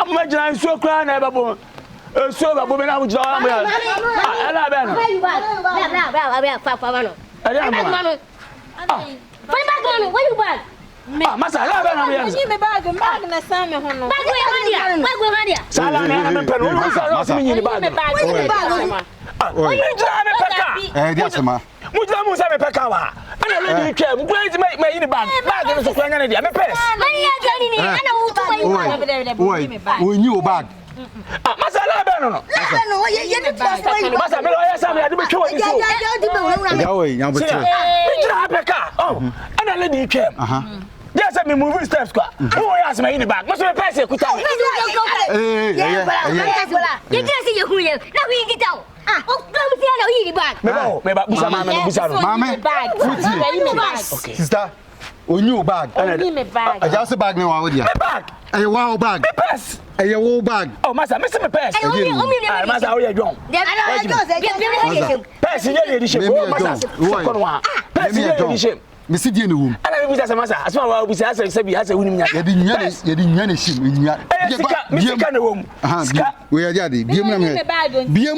imagine so cry never born. So that woman I would join. I Masa la ba na me. Ni me bag na sam me ho no. Bag we madia. Sala na me pe no no so me ni bag. Oh, you try me peka. Dia sema. Mu try mu say me peka wa. Ana le di twa, mu go me ni bag. Bag no so kwa nya na dia me pes. Mani ya jani ni ana wutu wa yi. Oi, you bag. Masa la ba no no. La no ye ni bag. Masa me lo ya sa me ade be twa ni so. Ya we, ya bo tire. Me try peka. Oh, ana le di twa. Yes, I'm moving steps. Who asked me in the back? Must be a person. You can't see your who you now we get out. Oh, come see how me back. Okay. Sister, we new bag. I just bag now with you. Bag. A wow bag. Pass. A wow bag. Oh, master, miss me pass. Master, how you doing? Pass in your edition. Oh, master. Pass in your edition. Missy Dino room. And I will say, Master, as well as I say, has a winning. You didn't shim in your room. We are daddy. Be a bag. Be a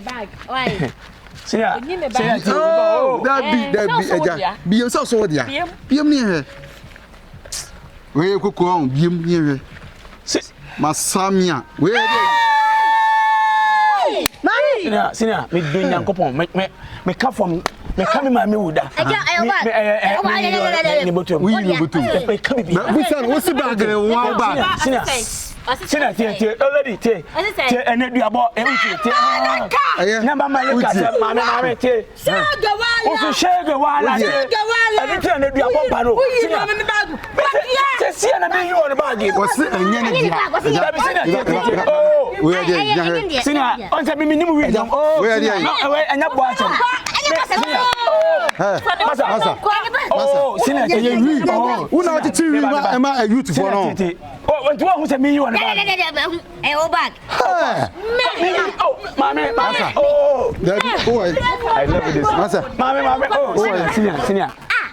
bag. Why? See, oh, that be a so dear. Be a mere. Where you cook on, be a mere. Masamia, where are you? Sina, me doing young couple, me come from. Me come my muda. What's the bag? One bag. Sina, already take. And then you about everything. Number my look at mamma. Also, share the wall. I return the Abopano. See, and I mean you on the bag. What's it? Oh, we are there. Sina, on the minimum. Oh, we are there. And not watching. Oh, Sina, you who know the two am I a youth for no? Oh, what do you me you on the bag? Oh, bag. Oh, mamma. Oh, I love this. Massa, mamma. Oh, Sina.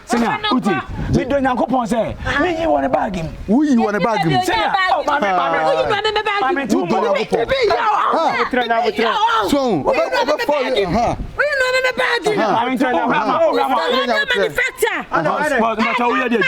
Sina, Uti, we don't know coupon say. Me, you want to bag him. Who you want to bag him? Oh, mamma. You want to bag him? Two more. So, huh? I'm trying to manufacture. I know we are doing.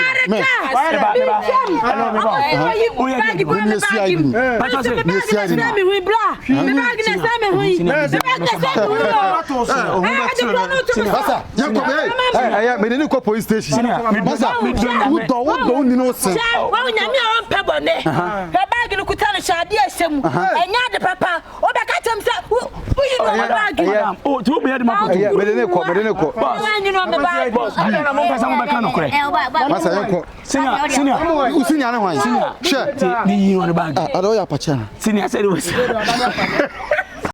Senior, I said it was.